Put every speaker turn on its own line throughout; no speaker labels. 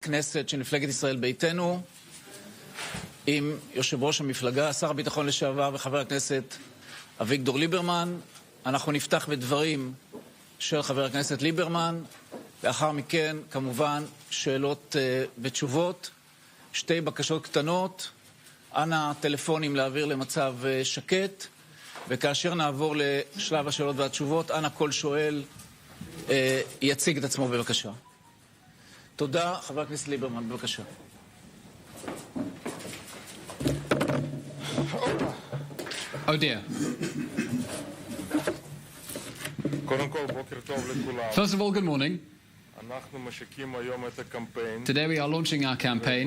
הכנסת של מפלגת ישראל ביתנו עם יושב ראש המפלגה, שר הביטחון לשעבר וחבר הכנסת אביגדור ליברמן. אנחנו נפתח בדברים של חבר הכנסת ליברמן, לאחר מכן כמובן שאלות ותשובות. שתי בקשות קטנות, אנא טלפונים להעביר למצב שקט, וכאשר נעבור לשלב השאלות והתשובות, אנא כל שואל יציג את עצמו בבקשה. תודה. חבר הכנסת ליברמן, בבקשה.
Oh dear. First of all, good morning. Today we are launching our campaign,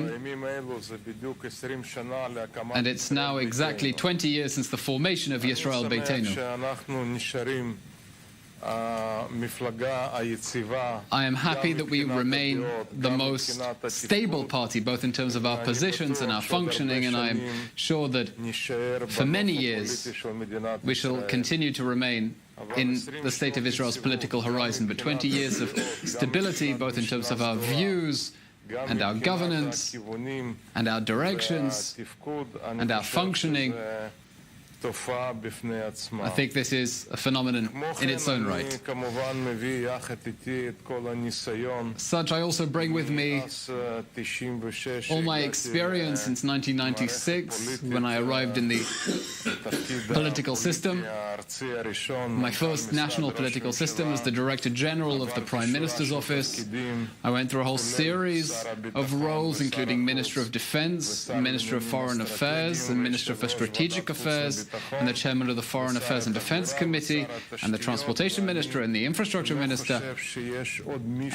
and it's now exactly 20 years since the formation of Yisrael Beitenu. I am happy that we remain the most stable party, both in terms of our positions and our functioning, and I am sure that for many years we shall continue to remain in the state of Israel's political horizon. But 20 years of stability, both in terms of our views and our governance and our directions and our functioning, I think this is a phenomenon in its own right. Such, I also bring with me all my experience since 1996, when I arrived in the political system. My first national political system as the Director General of the Prime Minister's office. I went through a whole series of roles, including Minister of Defense, Minister of Foreign Affairs, and Minister for Strategic Affairs, and the Chairman of the Foreign Affairs and Defense Committee, and the Transportation Minister and the Infrastructure Minister.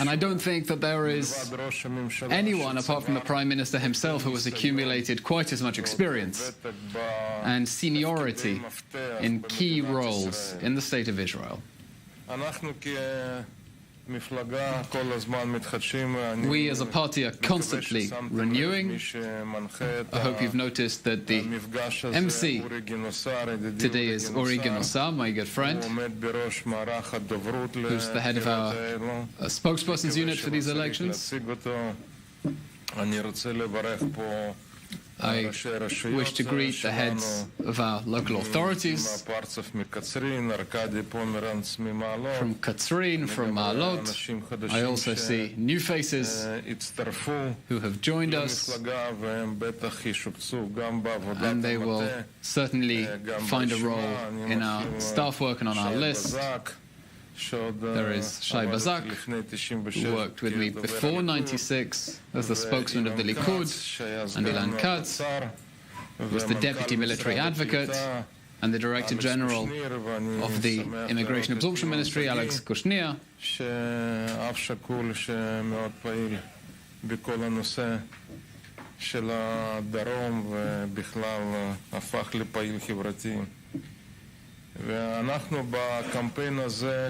And I don't think that there is anyone apart from the Prime Minister himself who has accumulated quite as much experience and seniority in key roles in the state of Israel. We as a party are constantly renewing. I hope you've noticed that the MC today is Uri Ginosar, my good friend, who's the head of our spokesperson's unit for these elections. I wish to greet the heads of our local authorities from Qatari, from Ma'alot. I also see new faces who have joined us, and they will certainly find a role in our staff work and on our list. There is Shai Bazak, who worked with me before 96 as the spokesman of the Likud, and Ilan Katz, who was the Deputy Military Advocate and the Director General of the Immigration Absorption Ministry, Elex Kushner,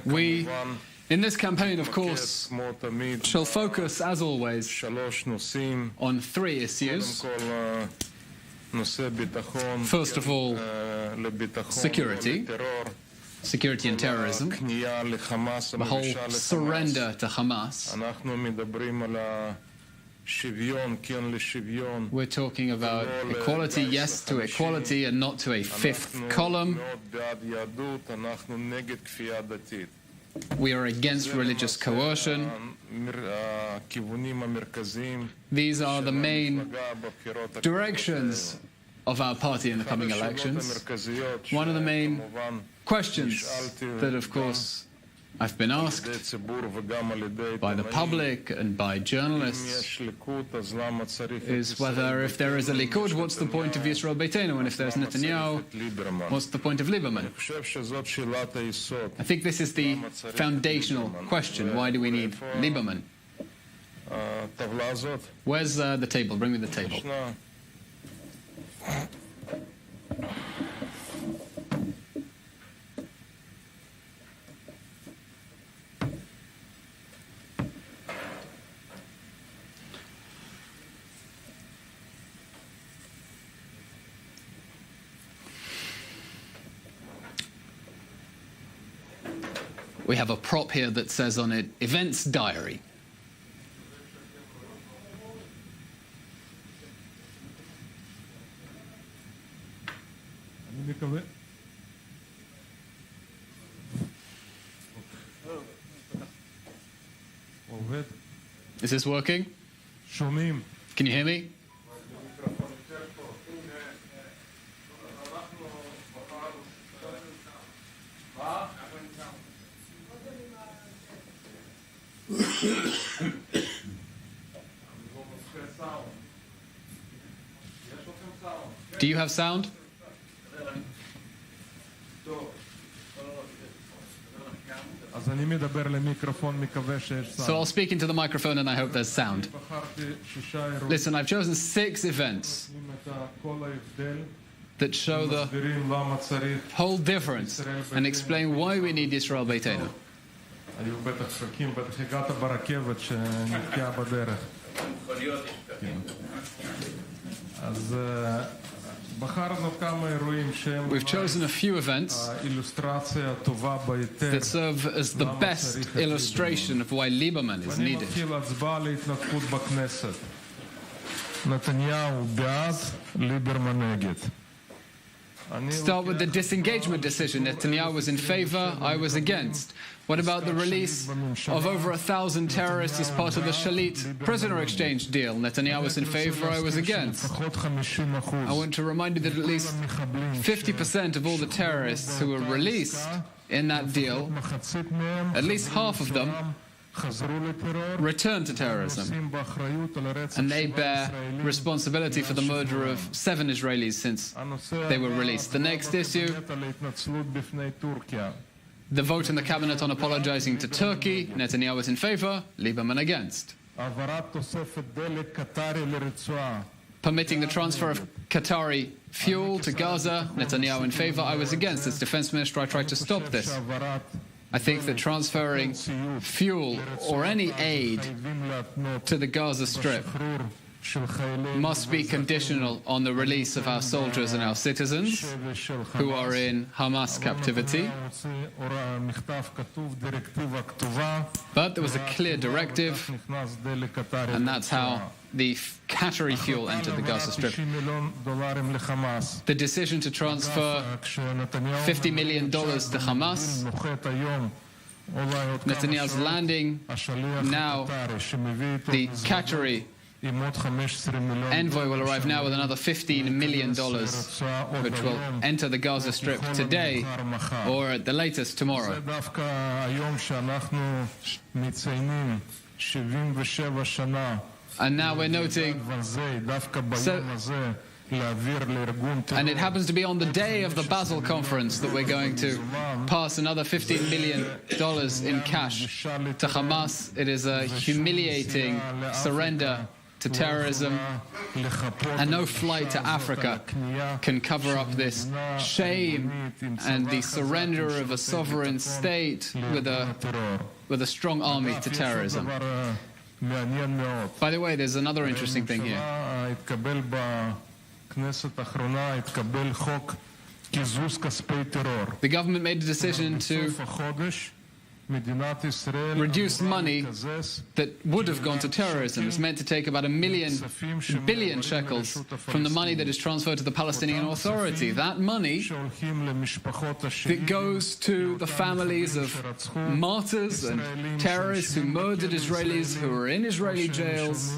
We, in this campaign, of course, shall focus, as always, on three issues. First of all, security and terrorism, the whole surrender to Hamas. We're talking about equality, yes to equality, and not to a fifth column. We are against religious coercion. These are the main directions of our party in the coming elections. One of the main questions that, of course, I've been asked by the public and by journalists is whether if there is a Likud, what's the point of Yisrael Beitenu? And if there's Netanyahu, what's the point of Liberman? I think this is the foundational question. Why do we need Liberman? Where's the table? Bring me the table. We have a prop here that says on it, Events Diary. Is this working? Can you hear me? Do you have sound? So I'll speak into the microphone and I hope there's sound. Listen, I've chosen 6 events that show the whole difference and explain why we need Yisrael Beitenu. We've chosen a few events that serve as the best illustration of why Liberman is needed. Start with the disengagement decision. Netanyahu was in favor, I was against. What about the release of over 1,000 terrorists as part of the Shalit prisoner exchange deal? Netanyahu was in favor, I was against. I want to remind you that at least 50% of all the terrorists who were released in that deal, at least half of them, returned to terrorism, and they bear responsibility for the murder of 7 Israelis since they were released. The next issue, the vote in the cabinet on apologizing to Turkey. Netanyahu was in favor, Liberman against. Permitting the transfer of Qatari fuel to Gaza, Netanyahu in favor, I was against. As defense minister, I tried to stop this. I think that transferring fuel or any aid to the Gaza Strip must be conditional on the release of our soldiers and our citizens who are in Hamas captivity. But there was a clear directive, and that's how the Qatari fuel entered the Gaza Strip. The decision to transfer $50 million to Hamas, Netanyahu's landing now, the Qatari envoy will arrive now with another $15 million, which will enter the Gaza Strip today or at the latest tomorrow. And now we're noting, and it happens to be on the day of the Basel conference that we're going to pass another $15 million in cash to Hamas. It is a humiliating surrender to terrorism, and no flight to Africa can cover up this shame and the surrender of a sovereign state with a strong army to terrorism. By the way, there's another interesting thing here. The government made a decision to reduce money that would have gone to terrorism. It's meant to take about $1 billion shekels from the money that is transferred to the Palestinian Authority. That money that goes to the families of martyrs and terrorists who murdered Israelis, who are in Israeli jails,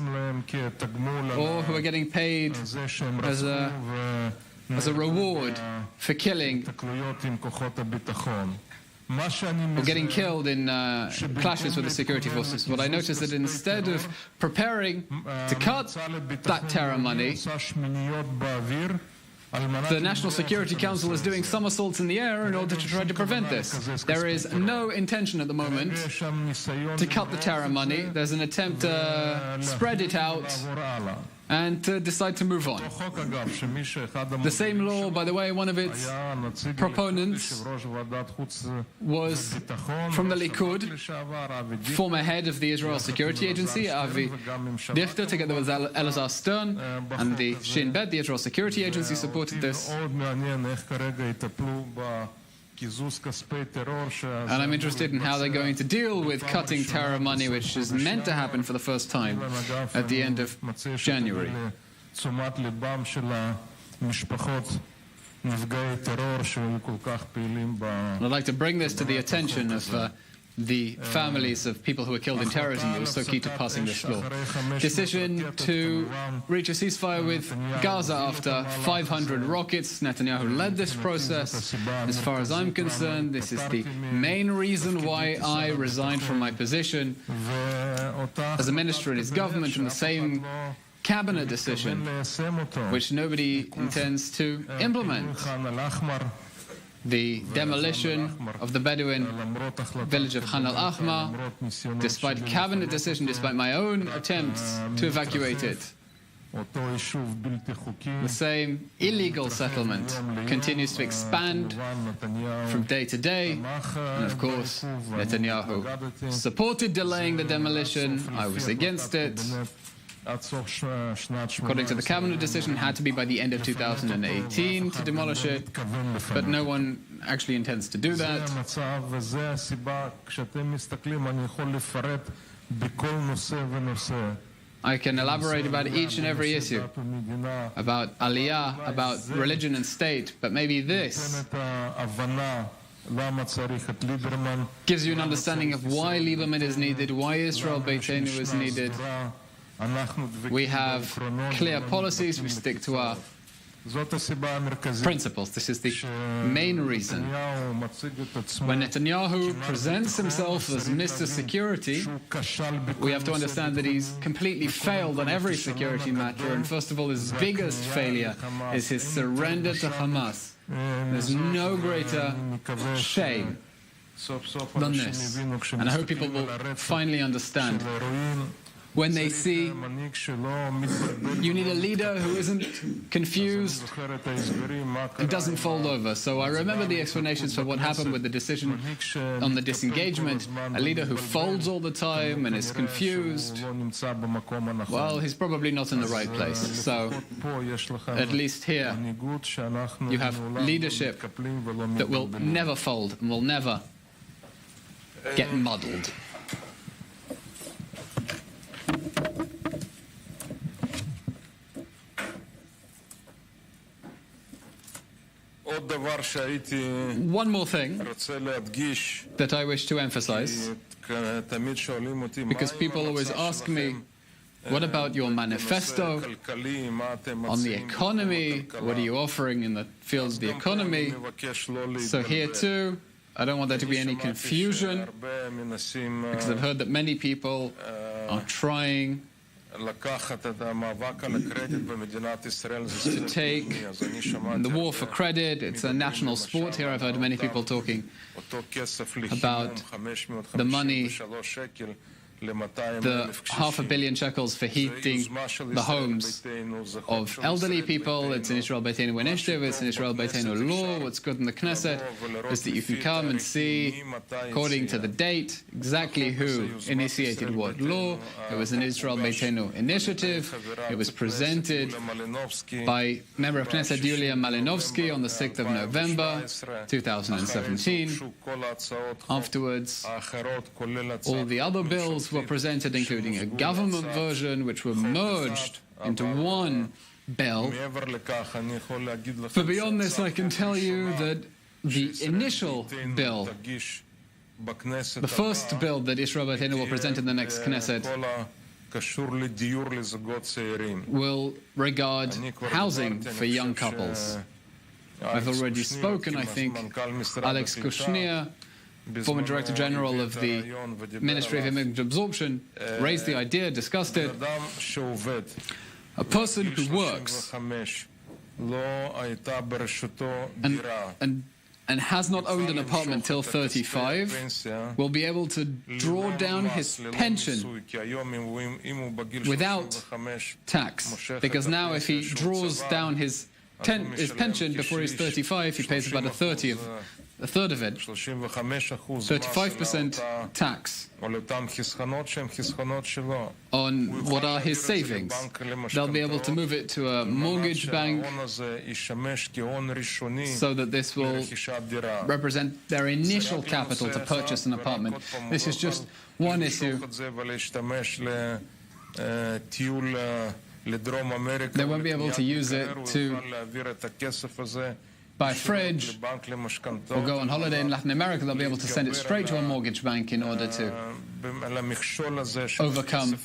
or who are getting paid as a reward for killing or getting killed in clashes with the security forces. What I noticed that instead of preparing to cut that terror money, the National Security Council is doing somersaults in the air in order to try to prevent this. There is no intention at the moment to cut the terror money. There's an attempt to spread it out and to decide to move on. The same law, by the way, one of its proponents was from the Likud, former head of the Israel Security Agency, Avi Dichter, together with Elazar Stern, and the Shin Bet, the Israel Security Agency, supported this. And I'm interested in how they're going to deal with cutting terror money, which is meant to happen for the first time at the end of January. I'd like to bring this to the attention of the families of people who were killed in terrorism who were so key to passing this law. Decision to reach a ceasefire with Gaza after 500 rockets. Netanyahu led this process. As far as I'm concerned, this is the main reason why I resigned from my position as a minister in his government, in the same cabinet decision which nobody intends to implement. The demolition of the Bedouin village of Khan al-Ahmar, despite cabinet decision, despite my own attempts to evacuate it. The same illegal settlement continues to expand from day to day, and of course Netanyahu supported delaying the demolition. I was against it. According to the cabinet decision, it had to be by the end of 2018 to demolish it, but no one actually intends to do that. I can elaborate about each and every issue, about aliyah, about religion and state, but maybe this gives you an understanding of why Liberman is needed, why Yisrael Beitenu is needed. We have clear policies, we stick to our principles. This is the main reason. When Netanyahu presents himself as Mr. Security, we have to understand that he's completely failed on every security matter, and first of all, his biggest failure is his surrender to Hamas. There's no greater shame than this, and I hope people will finally understand. When they see you need a leader who isn't confused and doesn't fold over. So I remember the explanations for what happened with the decision on the disengagement. A leader who folds all the time and is confused, well, he's probably not in the right place. So at least here you have leadership that will never fold and will never get muddled. One more thing that I wish to emphasize, because people always ask me, what about your manifesto on the economy? What are you offering in the fields of the economy? So here too, I don't want there to be any confusion, because I've heard that many people are trying to take the war for credit. It's a national sport here. I've heard many people talking about the money, the 500 million shekels for heating the homes of elderly people. It's an Yisrael Beitenu initiative, it's an Yisrael Beitenu law. What's good in the Knesset is that you can come and see, according to the date, exactly who initiated what law. It was an Yisrael Beitenu initiative. It was presented by member of Knesset Yulia Malinovsky on the 6th of November 2017. Afterwards, all the other bills were presented, including a government version, which were merged into one bill. But beyond this, I can tell you that the initial bill, the first bill that Yisrael Beitenu will present in the next Knesset, will regard housing for young couples. I've already spoken, I think, Elex former Director General of the Ministry of Immigrant Absorption, raised the idea, discussed it. A person who works and has not owned an apartment till 35 will be able to draw down his pension without tax. Because now if he draws down his pension before he's 35, he pays about a third of it, 35% tax on what are his savings. They'll be able to move it to a mortgage bank so that this will represent their initial capital to purchase an apartment. This is just one issue. They won't be able to use it to buy a fridge or go on holiday in Latin America, they'll be able to send it straight to a mortgage bank in order to overcome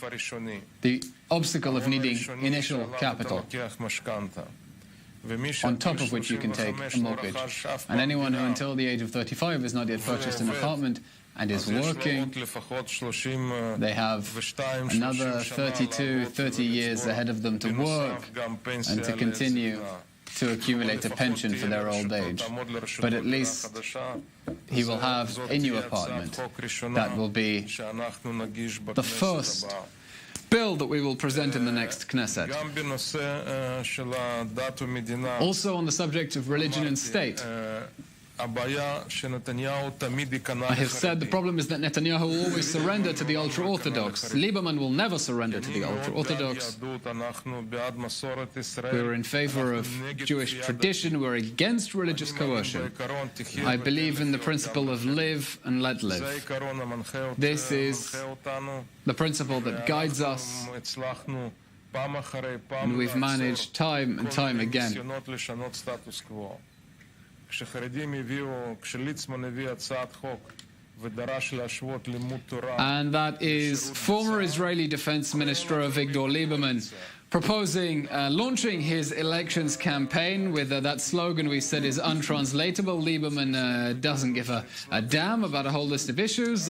the obstacle of needing initial capital, on top of which you can take a mortgage. And anyone who until the age of 35 has not yet purchased an apartment and is working, they have another 30 years ahead of them to work and to continue to accumulate a pension for their old age. But at least he will have a new apartment. That will be the first bill that we will present in the next Knesset. Also on the subject of religion and state, I have said the problem is that Netanyahu will always surrender to the ultra-Orthodox. Lieberman will never surrender to the ultra-Orthodox. We're in favor of Jewish tradition. We're against religious coercion. I believe in the principle of live and let live. This is the principle that guides us, and we've managed time and time again. And that is former Israeli Defense Minister Avigdor Liberman proposing, launching his elections campaign with that slogan we said is untranslatable. Lieberman doesn't give a damn about a whole list of issues.